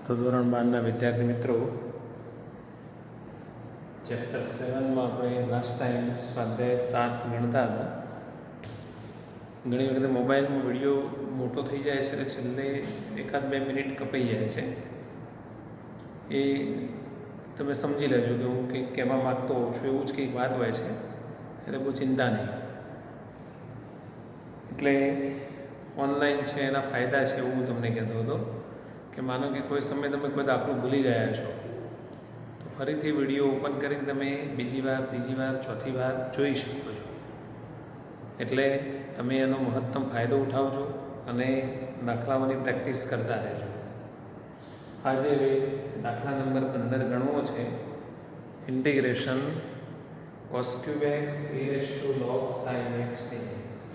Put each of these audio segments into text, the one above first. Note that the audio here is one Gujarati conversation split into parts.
તો ધોરણ 12ના વિદ્યાર્થી મિત્રો, ચેપ્ટર 7માં આપણે લાસ્ટ ટાઈમ સ્વાધ્યાય 7 ગણતા હતા. ઘણી વખતે મોબાઈલમાં વિડીયો મોટો થઈ જાય છે એટલે છેલ્લે 1-2 મિનિટ કપાઈ જાય છે. એ તમે સમજી લેજો કે હું કંઈક કહેવા માગતો હોઉં છું, એવું જ કંઈક વાત હોય છે, એટલે બહુ ચિંતા નહીં. એટલે ઓનલાઈન છે એના ફાયદા છે એવું હું તમને કહેતો હતો કે માનો કે કોઈ સમય તમે કોઈ દાખલો ભૂલી ગયા છો તો ફરીથી વિડીયો ઓપન કરીને તમે બીજી વાર, ત્રીજી વાર, ચોથી વાર જોઈ શકો છો. એટલે તમે એનો મહત્તમ ફાયદો ઉઠાવજો અને દાખલાઓની પ્રેક્ટિસ કરતા રહેજો. આજે દાખલા નંબર 15 ગણવો છે. Integration cos cube x e raised to log sin x dx.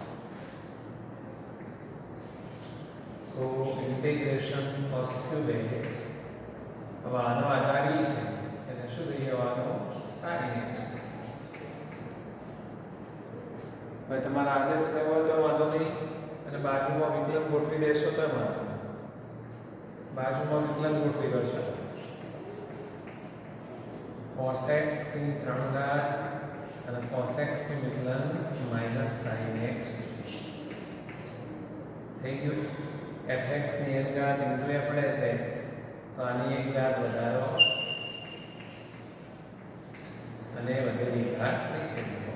So integration cos cube x, હવે આનો આધાર એ છે એટલે શું થઈ જવાનો sin x. હવે તમારા આદેશ લેવો હોય તો વાંધો નહીં, અને બાજુમાં વિકલન ગોઠવી દેશો તો વાંધો નહીં. બાજુમાં વિકલન ગોઠવી દો છો. cos x ની 3 ઘાત અને cos x નું વિકલન માઈનસ sin x થઈ ગયું. fx ની n ઘાત ઇન્ટુ f ડેશ x, તો આની 1 ઘાત વધારો અને વધેલી ઘાત નીચે મૂકો.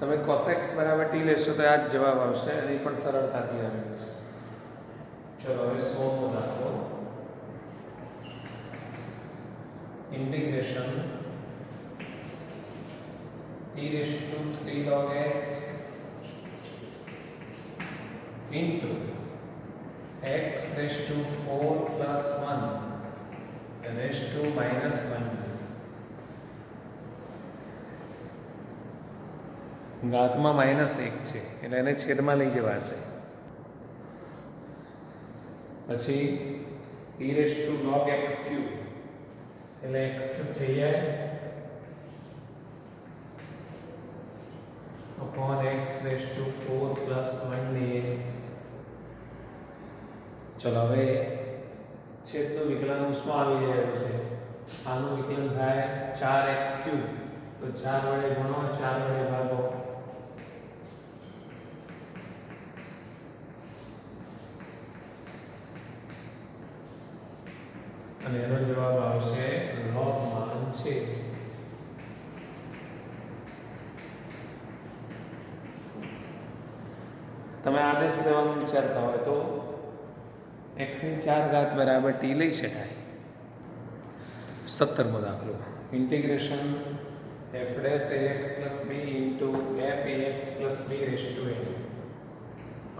તમે cos x બરાબર t લેશો તો આ જ જવાબ આવશે, એની પણ સરળતાથી આવી જશે. ચલો હવે 16મો દાખલો. Integration e raised to 3 log x into x raised to 4 plus 1 raised to minus 1. ઘાતમાં -1 છે એટલે એને છેદમાં લઈ જવાશે. પછી e raised to log x cube એટલે x cube થઈ જાય upon x raised to 4 plus 1 dx. ચલો હવે છેદનું વિકલન શું આવી રહ્યું છે? આનું વિકલન થાય 4x cube, તો 4 વડે ગુણો, 4 વડે ભાગો. અને એનો જવાબ આવશે log માં છે. તમે આદેશ લેવાનું વિચારતા હોય તો x ની 4 ઘાત બરાબર t લઈ શકાય. 17મો દાખલો. Integration f dash ax plus b into f ax plus b raised to a.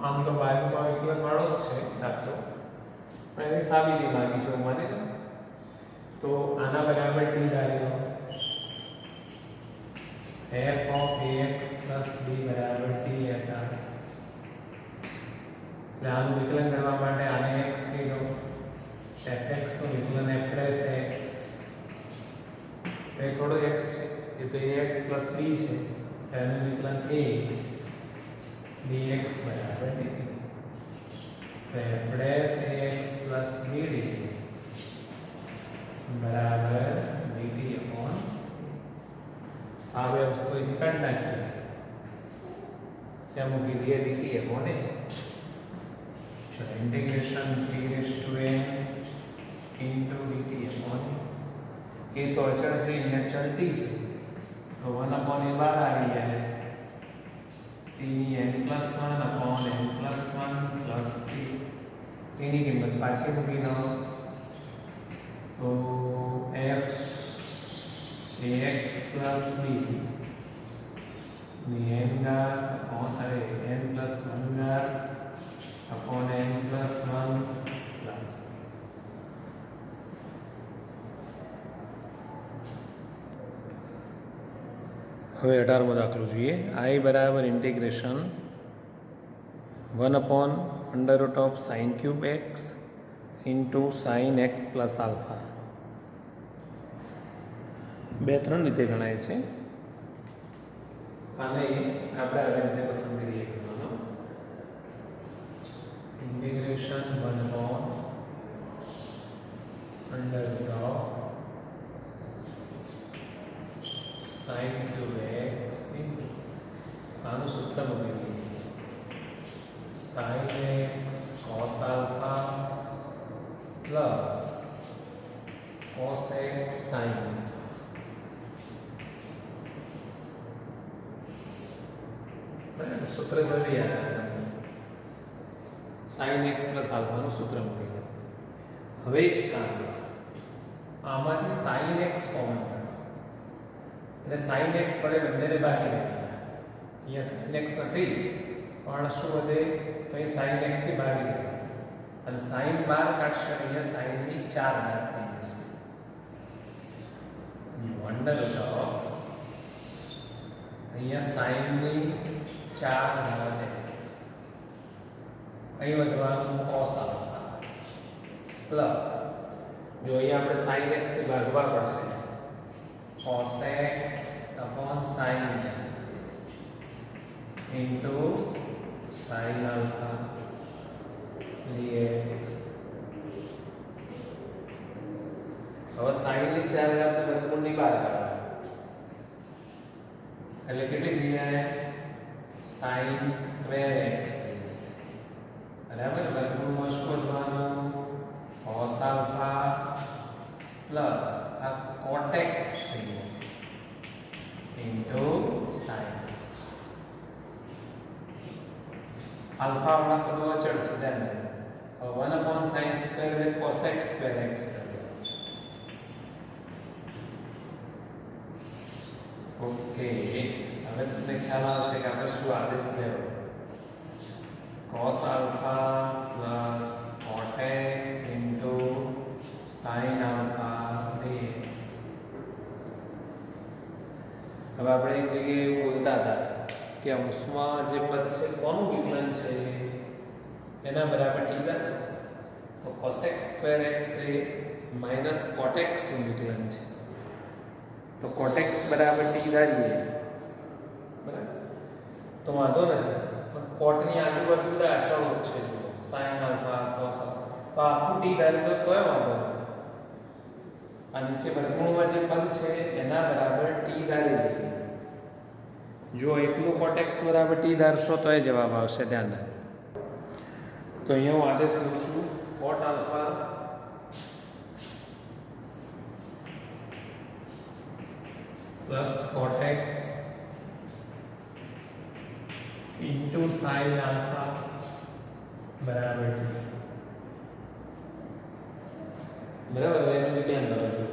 આમ તો બાજુમાં વિકલન વાળો જ છે દાખલો, પણ એની સાબિતી માંગી છે મને, તો આના બરાબર t Dhari law. f of ax plus b બરાબર t હતા. એટલે આનું વિકલન કરવા માટે આને x લીધો, fx નું વિકલન f dash x, એ થોડો x છે, એ તો ax plus b છે, એનું વિકલન a dx બરાબર dt. તો f dash ax plus b dx બરાબર dt upon. આ બે વસ્તુ અહીં કાઢી નાખીએ, ત્યાં મૂકી દઈએ dt upon a. ચલો integration t raised to n into dt upon a. એ તો અચળ છે, અહીંયા ચલ t છે, તો 1 upon a બહાર આવી જાય. t ની n plus 1 upon n plus 1 plus t, એની કિંમત પાછી મૂકી દો, તો f ax plus b ની n ઘાત upon n plus 1 ઘાત upon n plus 1 plus. હવે 18મો દાખલો જોઈએ. I બરાબર integration 1 upon under root of sin cube x into sin x plus alpha. 2-3 રીતે ગણાય છે. આને આપણે આવી રીતે પસંદ કરીએ. Integration 1 upon alpha plus cos x sin બરાબર સૂત્ર જલ્દી યાદ આવે sin x plus alpha નું સૂત્ર મળી ગયું હવે એક કામ કરો આમાંથી sin x કોમન કાઢો એટલે sin x વડે બંનેને ભાગી દેવાના અહીંયા sin x નથી પણ શું વધે તો એ sin x થી ભાગી દેવાના અને sin 12 કાઢશે અહીંયા sin ની 4 ઘાત થઈ જશે અંડર રૂટ ઓફ અહીંયા sin ની 4 ઘાત અહીં વધવાનું cos alpha પ્લસ જો અહીંયા આપણે sin x થી ભાગવા પડશે cos x upon sin x into sin alpha dx હવે sin ની 4 ઘાત ને વર્ગમૂળની બહાર કાઢો એટલે કેટલી થઈ જાય sin square x બરાબર વર્ગમૂળમાં શું વધવાનું cos alpha plus a cot x into sin alpha वाला पदों अचल से ध्यान देना 1 upon sin square में cos x square x कर दो ओके હવે તમને ખ્યાલ આવશે કે આપણે શું આદેશ લેવો cos alpha plus cot x into sin alpha dx હવે આપણે એક જગ્યાએ એવું બોલતા હતા કે અંશમાં જે પદ છે કોનું વિકલન છે એના બરાબર t થાય તો cos x square x એ minus cot x નું વિકલન છે તો cot x બરાબર t ધારીએ બરાબર તો વાંધો નથી પણ cot ની આજુબાજુ બધા અચળો છે sin alpha cos alpha તો આખું t ધારી લો તોય વાંધો નહીં આ નીચે વર્ગમૂળમાં જે પદ છે એના બરાબર t ધારી લઈએ જો એકલું cot x બરાબર t ધારશો તો એ જવાબ આવશે ધ્યાન રાખો તો અહીંયા હું આદેશ લઉં છું cot alpha plus cot x into sin alpha બરાબર t બરાબર એનું ધ્યાન રાખજો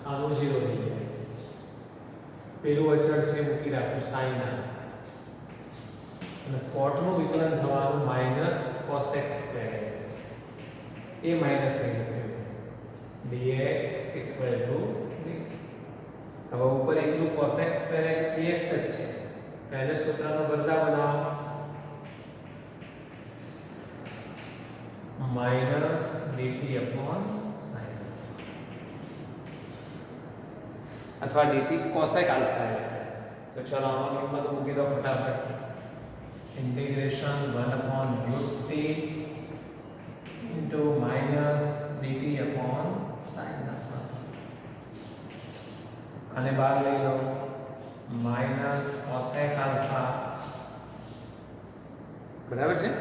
આનું 0 થઈ જાય પેલું અચળ છે મૂકી રાખું sin alpha અને cot નું વિકલન થવાનું minus cos x square x એ માઈનસ થઈ ગયું dx equal to હવે ઉપર એકલું cos x square x dx જ છે પહેલે સૂત્રનો બદલા બનાવો minus dt upon sin અથવા dt cosec alpha તો ચલો આમાં કિંમત મૂકી દો ફટાફટ integration 1 upon root t into minus dt upon sin alpha અને બહાર લઈ લો minus cosec alpha બરાબર છે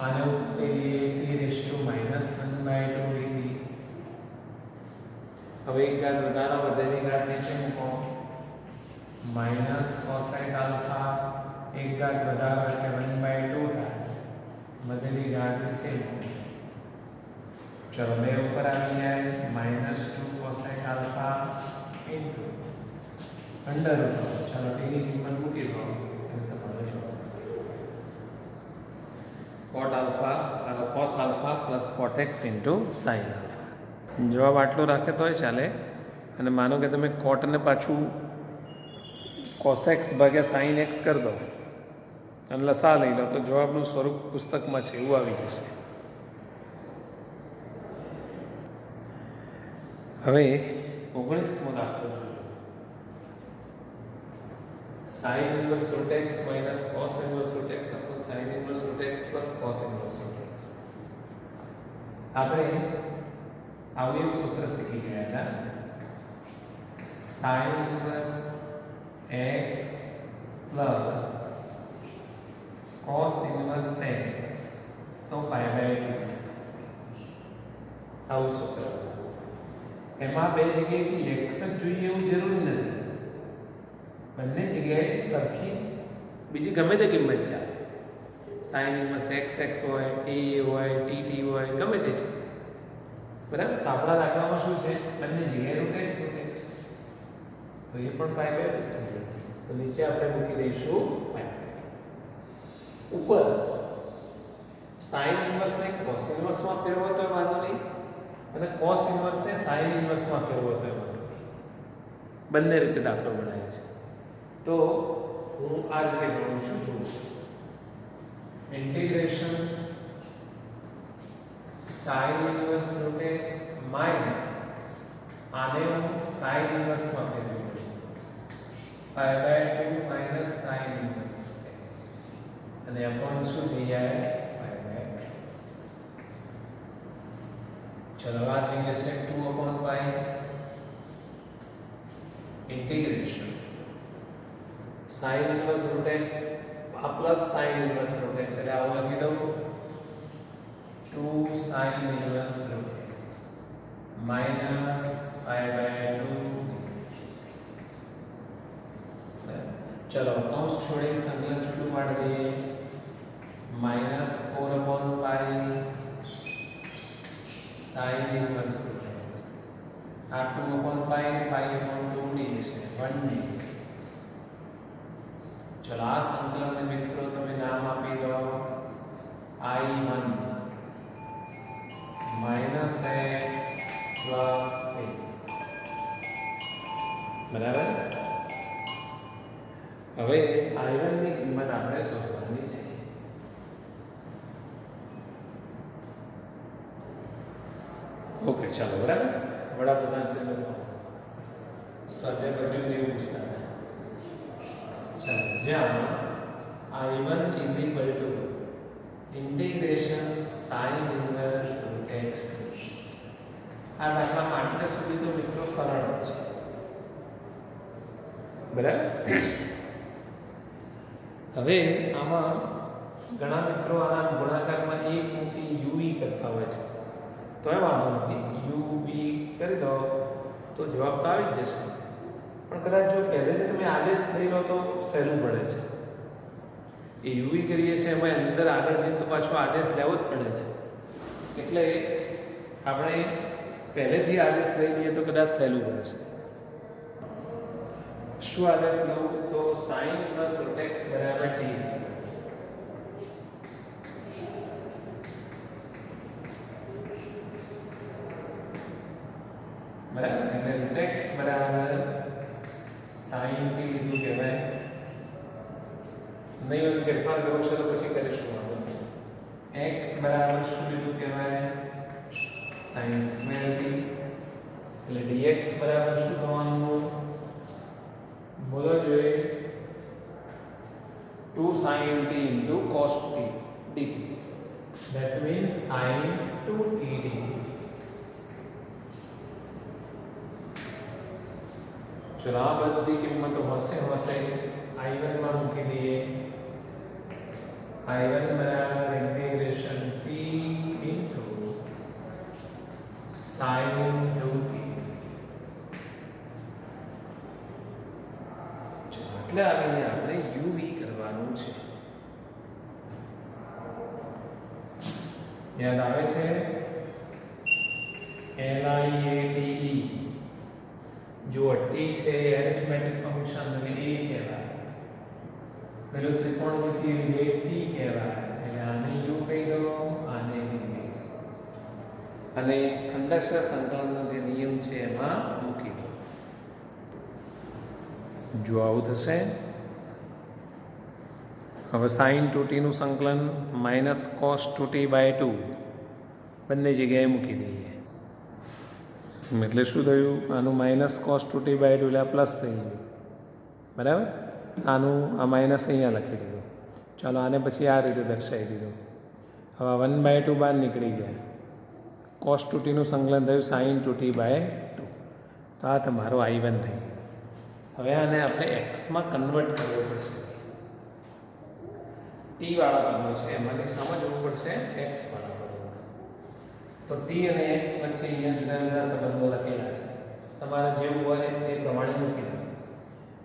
આને ઉપર લઈ લઈએ t raised to minus 1/2 dt હવે એક ઘાત વધારો વધેલી ઘાત નીચે મૂકો minus cosec alpha एक घात વધારો એટલે 1/2 થાય વધેલી ઘાત નીચે મૂકો ચલો બે ઉપર આવી જાય -2 cosec alpha into under root चलो t ની કિંમત મૂકી દો એટલે તમારે જવાબ cot alpha cos alpha plus cot x into sin alpha જવાબ આટલો રાખે તોય ચાલે અને માનો કે તમે cot ને પાછું cos x ભાગ્યા sin x કરી દો અને લસા લઈ લો તો જવાબનું સ્વરૂપ પુસ્તકમાં છે એવું આવી જશે હવે 19મો દાખલો જોઈએ sin inverse root x minus cos inverse root x upon sin inverse root x plus cos inverse root x આપણે આવું એક સૂત્ર શીખી ગયા હતા sin inverse x plus cos inverse x तो પાઈ/2 આવું સૂત્ર. એમાં બે જગ્યાએથી x જ જોઈએ એવું જરૂરી નથી, બંને જગ્યાએ સરખી બીજી ગમે તે કિંમત ચાલે. સાઇન ઇન્વર્સ xx હોય, a હોય, tt હોય, ગમે તે છે, બરાબર. તો આપણા દાખલામાં શું છે, બંને જગ્યાએ √x તો એ પણ પાઈ/2 થઈ ગયું. તો નીચે આપણે મૂકી દઈશું પાઈ/2. ઉપર સાઇન ઇન્વર્સને કોસ ઇન્વર્સમાં ફેરવો તો વાંધો નહીં, અને કોસ ઇન્વર્સને સાઇન ઇન્વર્સમાં ફેરવો તો વાંધો નહીં. બંને રીતે દાખલો ગણાય છે. તો હું આ રીતે ગણું છું. જુઓ, integration sine inverse √x minus આને હું સાઇન ઇન્વર્સમાં ફેરવી દઉં, પાઈ/2 માઇનસ સાઇન ઇન્વર્સ અને અપોન શું થઈ જાય, પાઈ/2. ચલો આ થઈ જશે 2/π ઇન્ટિગ્રેશન સાઇન ઇન્વર્સ √x આ પ્લસ સાઇન ઇન્વર્સ √x એટલે આવું લખી દઉં 2 સાઇન ઇન્વર્સ √x માઇનસ પાઈ/2. चलो कौंस छोड़े संकलन छूटू पाड़ दीजिए -4/π sin इनवर्स √x आ 2/π ને π/2 જશે 1 डिग्री. चलो आ संकलन ने मित्रों તમે નામ આપી દો I1 -x + a બરાબર. હવે I1 ની કિંમત આપણે શોધવાની છે. ઓકે ચાલો બરાબર. વડાપ્રધાન શ્રી લખો સ્વાધ્યાય કર્યું ને એવું પૂછતા હતા. ચાલો જ્યાં I1 = integration sine inverse √x. આ દાખલા માટે સુધી તો મિત્રો સરળ જ છે, બરાબર. હવે આમાં ઘણા મિત્રો આના ગુણાકારમાં એક મૂકી uv કરતા હોય છે, તો એ વાંધો નથી, uv કરી દો તો જવાબ તો આવી જ જશે. પણ કદાચ જો પહેલેથી તમે આદેશ લઈ લો તો સહેલું પડે છે. એ uv કરીએ છીએ એમાં અંદર આગળ જઈને તો પાછો આદેશ લેવો જ પડે છે, એટલે આપણે પહેલેથી આદેશ લઈ લઈએ તો કદાચ સહેલું પડે છે. શું આદેશ લઉં તો sin ઇન્વર્સ √x = t બરાબર. એટલે √x = sin t લીધું કહેવાય. નહીં હોય ફેરફાર કરવો છે તો પછી કરીશું આપણે. x બરાબર શું લીધું કહેવાય, sin સ્ક્વેર t. એટલે dx બરાબર શું થવાનું બોલો જોઈએ 2 sin t * cos t dt. That means sin 2t dt. चलो आ बधी किंमत हसे I1 में मूकी दिए I1 बराबर इंटीग्रेशन t * sin 2t. એટલે આવીને આપણે uv કરવાનું છે. યાદ આવે છે LIATE. જો t છે એરિથમેટિક ફંક્શન અને a કહેવાય, પેલું ત્રિકોણમિતિ વિધેય t કહેવાય, એટલે આને u કહી દો, આને v કહી દો, અને ખંડાંશ સંકલનનો જે નિયમ છે એમાં મૂકી દો. જો આવું થશે. હવે sin 2t નું સંકલન -cos 2t/2 બંને જગ્યાએ મૂકી દઈએ. એટલે શું થયું, આનું -cos 2t/2 એટલે પ્લસ થઈ ગયું, બરાબર. આનું આ માઇનસ અહીંયા લખી દીધું. ચાલો આને પછી આ રીતે દર્શાવી દીધું. હવે 1/2 બહાર નીકળી ગયા. cos 2t નું સંકલન થયું sin 2t/2. તો આ તમારો I1 થઈ ગયો. હવે આને આપણે x માં કન્વર્ટ કરવો પડશે. t વાળા પદો છે એમાંથી સમજવું પડશે x વાળા. તો t અને x વચ્ચે અહીંયા જુદા જુદા સંબંધો લખેલા છે, તમારે જેવું હોય એ પ્રમાણે મૂકી દો.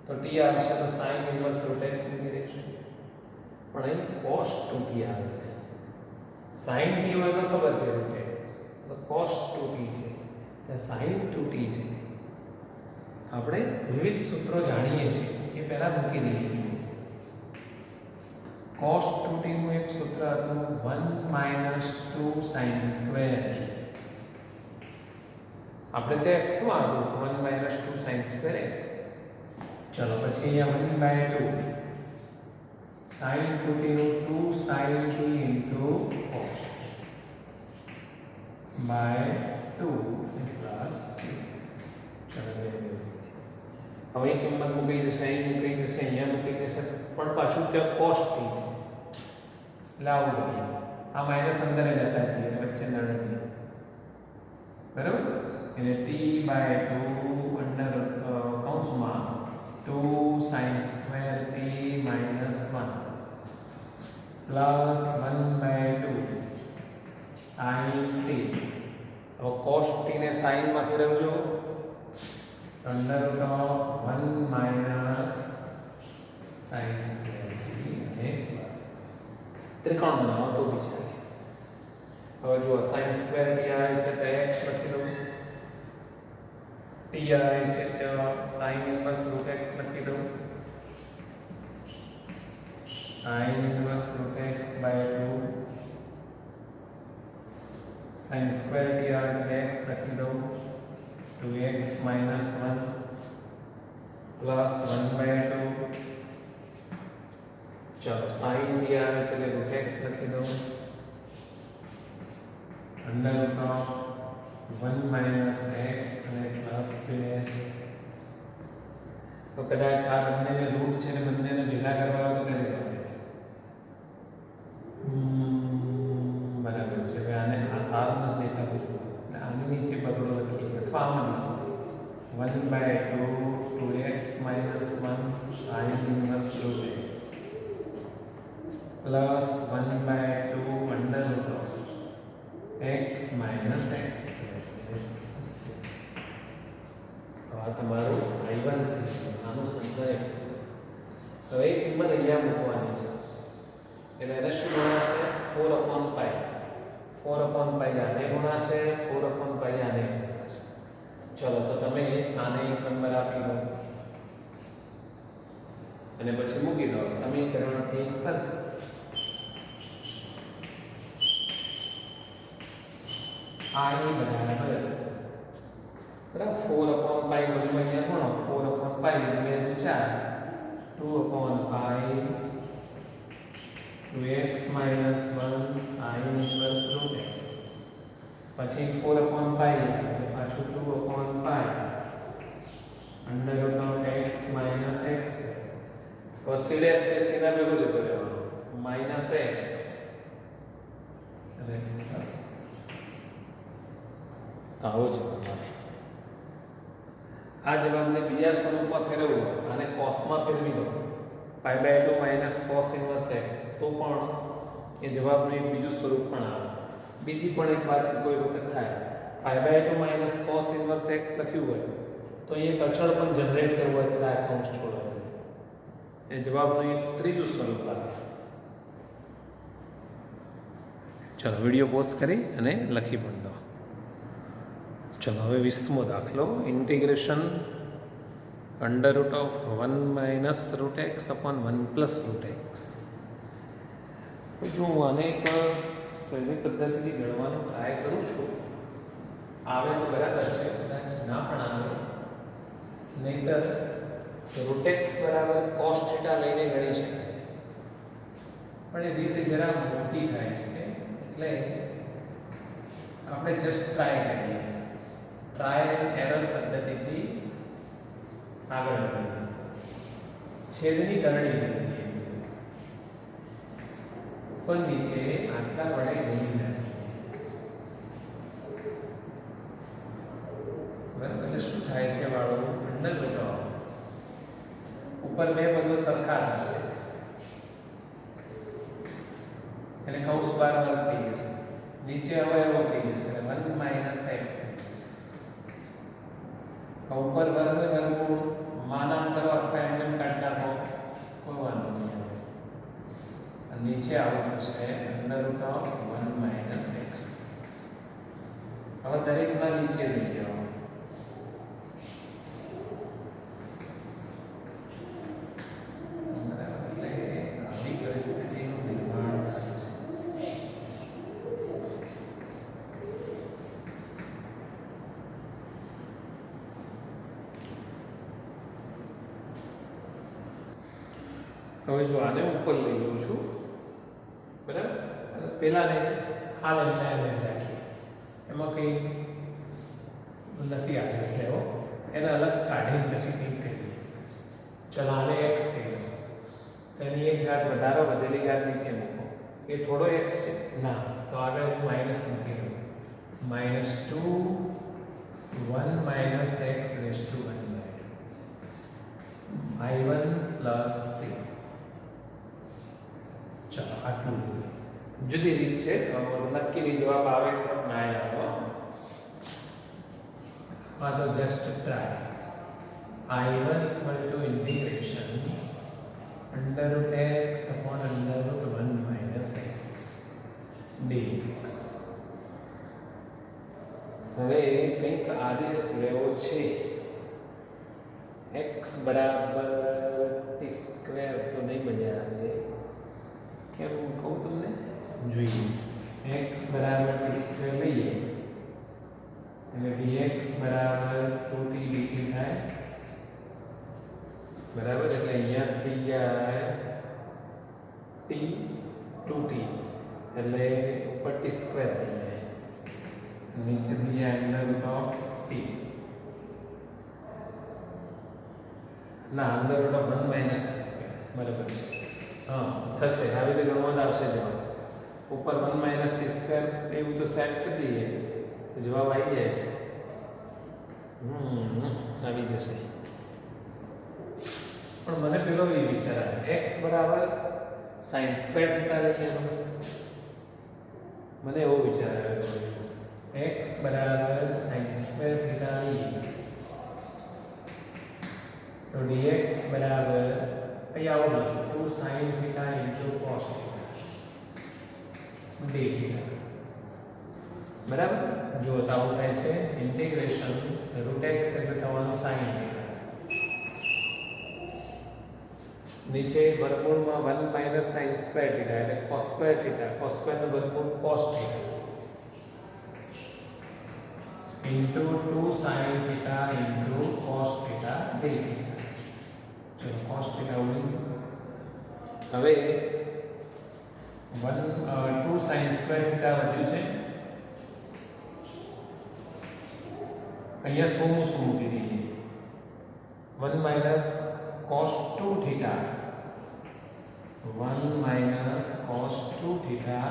તો t આવશે તો sin ઇન્વર્સ રૂટ x મૂકી દઈશું, પણ અહીં cos 2t આવે છે. sin t હોય તો ખબર છે રૂટ x, તો cos 2t છે, ત્યાં sin 2t છે. આપણે વિવિધ સૂત્રો જાણીએ છીએ એ પહેલા મૂકી દઈએ. cos 2t નું એક સૂત્ર હતું 1 - 2 sin સ્ક્વેર. આપણે તે x માં હતું 1 - 2 sin સ્ક્વેર x. ચલો પછી અહીંયા 1/2 sin 2t નું 2 sin t cos by 2 plus ચલો હવે કિંમત મૂકી જશે, અહીં મૂકી જશે, અહીંયા મૂકી જશે, પણ પાછું ત્યાં cos t છે એટલે આવું કરીએ. આ માઇનસ અંદર જતા છીએ અને વચ્ચે નડે, બરાબર. એટલે t/2 અંડર કૌંસમાં 2 sin square t minus 1 plus 1/2 sin t. હવે cos t ને sin માં ફેરવજો, under root 1 minus sin square t અને પ્લસ ત્રિકોણ બનાવો તો બી ચાલે. હવે જો sin સ્ક્વેર t આવે છે તો x લખી દઉં, t આવે છે તો sin ઇન્વર્સ રૂટ x લખી દઉં, sin inverse root x by 2 sin square t આવે છે x લખી દઉં 2x minus 1 plus 1/2. ચલો sin t આવે છે એટલે રૂટ x લખી દઉં અંડર રૂટ 1 minus x અને પ્લસ 2x. તો કદાચ આ બંનેને રૂટ છે ને બંનેને ભેગા કરવા હોય તો કઈ રીતે બરાબર છે. હવે આને આ સારું નથી દેખાતું એટલે આની નીચે બગડો લખીએ અથવા આમાં 1/2 2x minus 1 sin inverse root x plus 1/2 under root of x minus x. તો આ તમારું I1 થઈ ગયું, આનું સંકલન. હવે એ કિંમત અહીંયા મૂકવાની છે એટલે એને શું ગણાશે 4/π. 4/π આને ગુણાશે, 4/π આને ગુણાશે. ચલો તો તમે આને એક નંબર આપી દો અને પછી મૂકી દો સમીકરણ 1 પર. આ એ બરાબર છે, બરાબર. 4/π બધું અહીંયા ગણો, 4/π એટલે 2 4 2/π 2x minus 1 sin inverse root x. પછી 4/π એટલે પાછું 2/π under root of x minus x. તો સીધે સીધા ભેગો જતો રહેવાનો minus x અને પ્લસ. તો આવો જવાબ આવે. આ જવાબને બીજા સ્વરૂપમાં ફેરવવો હોય અને cosમાં ફેરવી દો π/2 minus cos inverse x, તો પણ એ જવાબનું એક બીજું સ્વરૂપ પણ આવે. બીજી પણ એક વાત કોઈ વખત થાય, π/2 minus cos inverse x લખ્યું હોય તો એ એક અચળ પણ જનરેટ કરવું હોય તો આ કૌંસ છોડવાનું, એ જવાબનું એક ત્રીજું સ્વરૂપ આવે. ચલો વિડીયો પોઝ કરી અને લખી પણ દો. ચલો હવે 20મો દાખલો, integration under root of 1 minus root x upon 1 plus root x. જો હું આને એક સહેલી પદ્ધતિથી ગણવાનો ટ્રાય કરું છું, આવે તો બરાબર છે, કદાચ ના પણ આવે, નહીંતર રૂટ એક્સ બરાબર cos θ લઈને ગણી શકાય છે, પણ એ રીતે જરા મોટી થાય છે એટલે આપણે જસ્ટ ટ્રાય કરીએ. ટ્રાય એન્ડ એરર પદ્ધતિથી આગળ વધીએ. છેદની ગણણી કરીએ, ઉપર નીચે આટલા વડે ગુણી નાખીએ. બરાબર, એટલે શું થાય છે વાળું અંડર રૂટ ઓફ ઉપર બે પદો સરખા થશે એટલે કૌંસ બાર વર્ગ થઈ જશે નીચે અવયવો થઈ જશે એટલે 1 માઇનસ એક્સ થઈ જશે. ઉપર વર્ગ વર્ગમૂળ માનાંક કરો અથવા એમને કાઢી નાખો કોઈ વાંધો નહીં આવે. નીચે આવું થશે under root of 1 minus x. હવે દરેકના નીચે લઈ જાઓ. આવી પરિસ્થિતિનું નિર્માણ થાય છે. હવે જો આને ઉપર લઈ લઉં છું બરાબર. પહેલાને હાલ એસાઇનમેન્ટ રાખીએ એમાં કંઈ નથી આદેશ લેવો એને અલગ કાઢીને પછી કંઈક કરીએ. ચલો આને એક્સ કહી દો એની એક ઘાત વધારો વધેલી ઘાત નીચે મૂકો એ થોડો એક્સ છે ના તો આગળ હું માઇનસ મૂકી દઉં -2 1 minus X raise to 1 i1 પ્લસ c. ચલો આટલું જુદી રીત છે નક્કીની જવાબ આવે કે ના આવે આ તો just try. i1 equal to integration under route x upon under root 1 minus x dx. હવે કંઈક આદેશ લેવો છે x બરાબર t સ્ક્વેર તો નહીં મજા આવે કેમ કહું તમને જોઈએ. x બરાબર t સ્ક્વેર લઈએ એટલે dx બરાબર 2t dt થાય બરાબર. એટલે અહીંયા થઈ જાય t 2t એટલે ઉપર t સ્ક્વેર થઈ જાય નીચે થઈ જાય અંડર રૂટ ઓફ t ના under root of 1 minus t square બરાબર છે. હા થશે આવી રીતે ગણવા આવશે જવાબ ઉપર 1 માઇનસ t સ્ક્વેર એવું તો સેટ કરી દઈએ તો જવાબ આવી જાય છે. આવી જશે. પણ મને પેલો એ વિચાર આવે x બરાબર sin સ્ક્વેર થીટા લઈએ મને એવો વિચાર આવ્યો x બરાબર sin સ્ક્વેર થીટા લઈએ તો dx બરાબર અહીંયા આવું લખો 2 sin theta into cos theta d theta બરાબર. જો આવું થાય છે ઇન્ટિગ્રેશન રૂટ x એટલે તમારું sin થીટા નીચે વર્ગમૂળમાં 1 માઇનસ sin સ્ક્વેર થીટા એટલે cos સ્ક્વેર થીટા cos સ્ક્વેરનું વર્ગમૂળ cos theta into 2 sin theta into cos theta d theta. ચલો cos થીટા ઉડી હવે 2 sin સ્ક્વેર થીટા વધ્યું છે અહીંયા શું મૂકી દઈએ 1 minus cos 2 theta 1 minus cos 2 theta.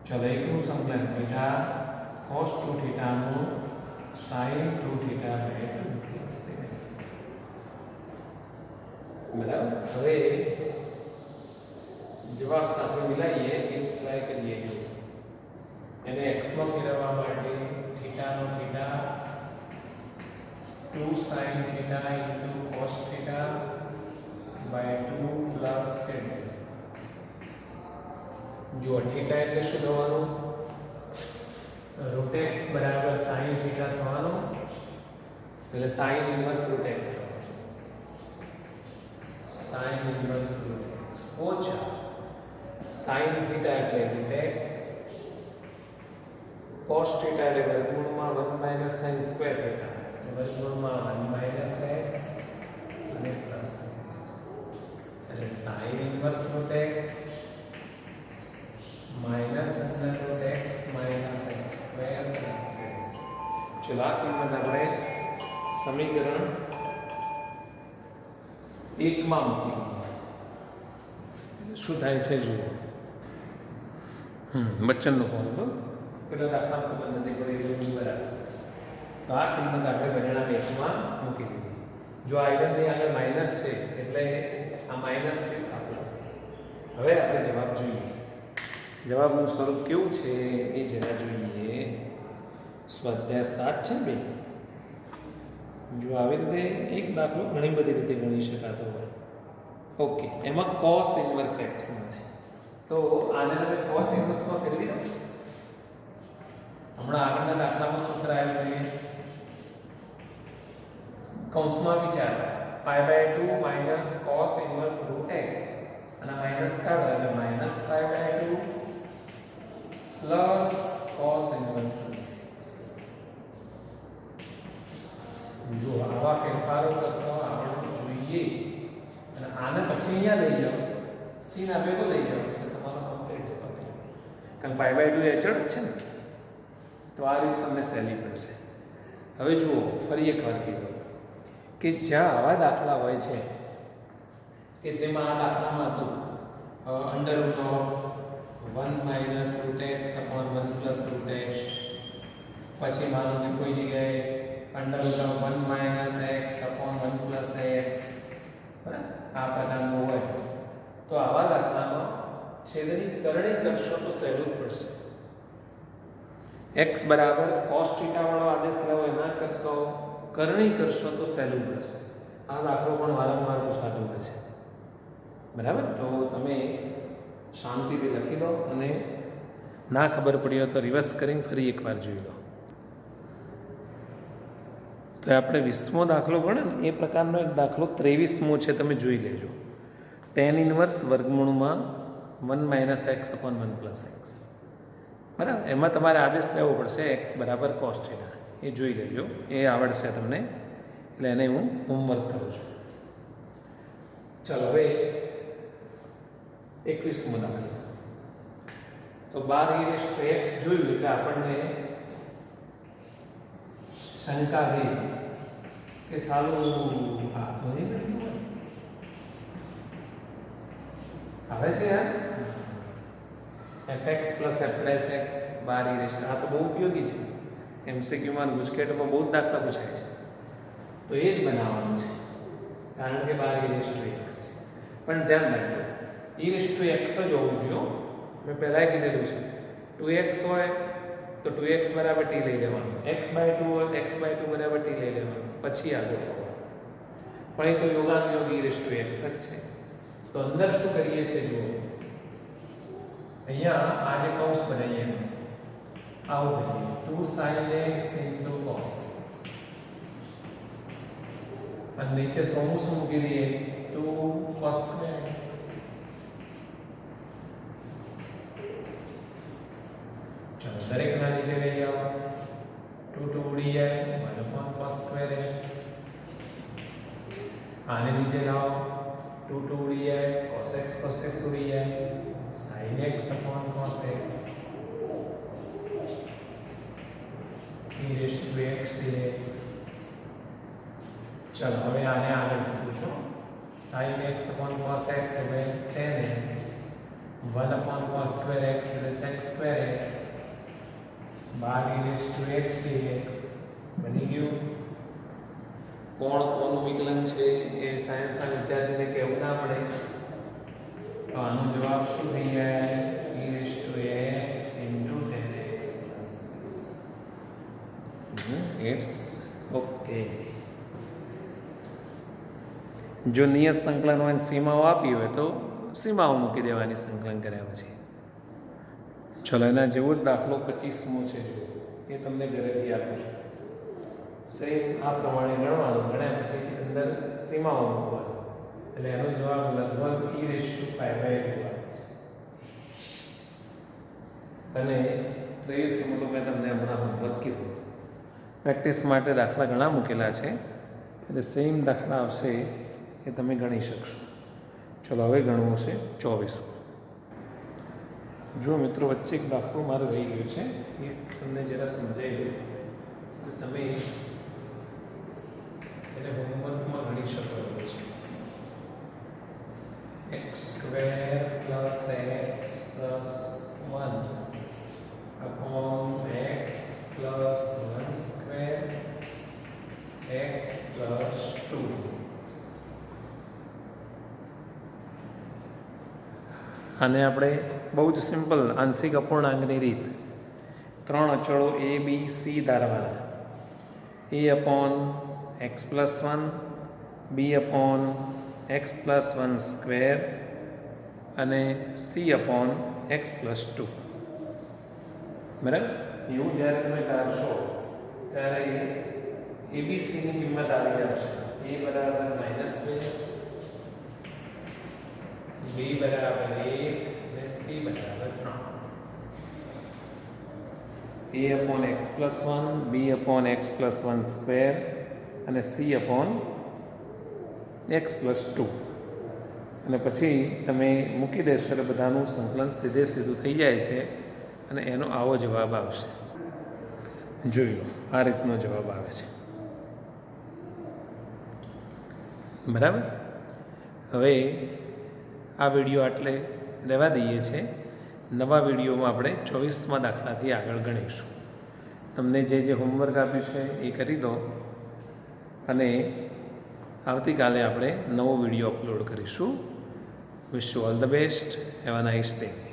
ચલો એકનું સંકલન થીટા cos 2 થીટાનું sin 2 થીટા બરાબર. હવે જવાબ સાથે મિલાઈએ કે ટ્રાય કરીએ એને x માં ફેરવવા માટે થીટાનો theta 2 sin theta into cos theta by 2 plus sin. जो थीटा એટલે શું થવાનું root x બરાબર sin theta થવાનું એટલે sin inverse root x sin inverse root x ઓછા sin theta એટલે root x cos theta એટલે વર્ગમૂળમાં 1 minus sin square theta વર્ગમૂળમાં 1 minus x અને પ્લસ એટલે sin inverse root x minus under root x minus x square plus x. चलो આ કિંમત આપણે સમીકરણ 1 માં મૂકી શું થાય છે જુઓ. બચ્ચનનો ફોન હતો પેલો દાખલા ખબર નથી પડી એટલે બરાબર. તો આ કિંમત આપણે પરિણામ 1 માં મૂકી દીધી. જો i1 ની આગળ માઈનસ છે એટલે આ માઈનસ થી આ પ્લસ. હવે આપણે જવાબ જોઈએ. જવાબનું સ્વરૂપ કેવું છે એ જરા જોઈએ. સ્વાધ્યાય 7 છે ને બે. જો આવી રીતે એક દાખલો ઘણી બધી રીતે ગણી શકાતો હોય. ઓકે, એમાં cos ઇન્વર્સ x માં છે. તો આને તમે cos ઇન્વર્સમાં ફેરવી દો. હમણાં આગળના દાખલામાં સૂત્ર આવ્યું છે કૌંસમાં વિચાર π/2 minus cos inverse root x અને માઇનસ કાઢો એટલે માઇનસ π/2 પ્લસ cos ઇન્વર્સ. જો આવા ફેરફારો કરતા આવડવું જોઈએ અને આને પછી અહીંયા લઈ જાઓ સી ના ભેગો લઈ જાઓ એટલે તમારો કમ્પ્લીટ જવાબ આવી જાય. કારણ π/2 એ અચળ છે ને, તો આ રીતે તમને સહેલી પડશે. હવે જુઓ ફરી એકવાર કીધું કે જ્યાં આવા દાખલા હોય છે કે જેમાં આ દાખલામાં હતું √1 minus root x upon 1 plus root x, પછી માનો કે કોઈ જગ્યાએ √1 minus x upon 1 plus x, બરાબર આ પ્રકારનું હોય તો આવા દાખલામાં છેદની કરણી કરશો તો સહેલું જ પડશે. x બરાબર cos θ વાળો આદેશ લેવો એના કરતો કરણી કરશો તો સહેલું પડશે. આ દાખલો પણ વારંવાર પૂછાતો હોય છે, બરાબર. તો તમે શાંતિથી લખી દો અને ના ખબર પડી હોય તો રિવર્સ કરીને ફરી એકવાર જોઈ લો. તો આપણે 20મો દાખલો ગણ્યો ને એ પ્રકારનો એક દાખલો 23મો છે, તમે જોઈ લેજો. tan ઇન્વર્સ વર્ગમૂળમાં 1 minus x upon 1 plus x, બરાબર. એમાં તમારે આદેશ લેવો પડશે x બરાબર cos θ. એ જોઈ લેજો, એ આવડશે તમને, એટલે એને હું હોમવર્ક કરું છું. ચાલો હવે 21મો દાખલો. તો 12e⁻x જોયું એટલે આપણને શંકા ગઈ કે સારું આ તો નહીં બન્યું આવે છે યાર fx plus f plus x 12e⁻, આ તો બહુ ઉપયોગી છે. એમસીક્યુમાં ગુજકેટમાં બહુ જ દાખલા પૂછાય છે, તો એ જ બનાવવાનું છે કારણ કે 12e⁻x છે. પણ ધ્યાન રાખજો e⁻x જ હોવું જોઈએ. મેં પહેલાં કીધેલું છે 2x હોય તો 2x બરાબર t લઈ લેવાનું, x/2 હોય તો x/2 બરાબર t લઈ લેવાનું, પછી આગળ થવાનું. પણ એ તો યોગાનુયોગ e⁻x જ છે. તો અંદર શું કરીએ છીએ જુઓ, અહીંયા આ જે કૌંસ બનાવીએ આવું કરીએ 2 sin x cos x અને નીચે શું મૂકી દઈએ 2 cos x. ચાલો દરેકના નીચે લઈ આવો 2 ઉડી જાય 1 cos x. આને નીચે લાવો 2 ઉડી જાય cos x ઉડી જાય sin x cos x e⁻x dx. ચાલો હવે આને આગળ પૂછો sin x cos x એટલે tan x, 1 cos x એટલે sec x, 12e⁻x dx બની ગયું. કોણ કોનું વિકલન છે એ સાયન્સના વિદ્યાર્થીને કહેવું ના પડે, તો આનો જવાબ શું થઈ જાય e⁻x tan x plus it's okay. જો નિયત સંકલન હોય સીમાઓ આપી હોય તો સીમાઓ મૂકી દેવાની સંકલન કર્યા પછી. ચલો એના જેવો જ દાખલો 25મો છે, જો એ તમને ઘરેથી આપું છું. સેમ આ પ્રમાણે ગણવાનું, ગણ્યા પછી અંદર સીમાઓ મૂકવાની, એટલે એનો જવાબ લગભગ e⁻π/2 આવે છે. અને 23મો તો મેં તમને હમણાં હોમવર્ક કીધું હતું. પ્રેક્ટિસ માટે દાખલા ઘણા મૂકેલા છે, એટલે સેમ દાખલા આવશે એ તમે ગણી શકશો. ચલો હવે ગણવું છે 24. જો મિત્રો વચ્ચે એક દાખલો મારે રહી ગયો છે, એ તમને જરા સમજાવી દઉં, તમે એને હોમવર્કમાં ગણી શકો છો. x² + x + 1 upon x plus 1² x plus 2. આને આપણે બહુ જ સિમ્પલ આંશિક અપૂર્ણાંકની રીત. 3 અચળો a b c ધારવાના. a upon x plus 1, b upon x plus 1 square અને c અપોન x પ્લસ 2. બરાબર. એવું જ્યારે તમે કાઢશો ત્યારે એબીસીની કિંમત આવી જશે. a બરાબર -2, b બરાબર 1 અને c બરાબર 3. a upon x plus 1, b upon x plus 1 square અને c અપોન x પ્લસ 2. અને પછી તમે મૂકી દેશો એટલે બધાનું સંકલન સીધે સીધું થઈ જાય છે અને એનો આવો જવાબ આવશે. જોઈ લો, આ રીતનો જવાબ આવે છે. બરાબર. હવે આ વિડીયો આટલે રહેવા દઈએ છીએ. નવા વિડીયોમાં આપણે 24મા દાખલાથી આગળ ગણીશું. તમને જે હોમવર્ક આપ્યું છે એ કરી દો અને આવતીકાલે આપણે નવો વિડીયો અપલોડ કરીશું. Wish you all the best. Have a nice day.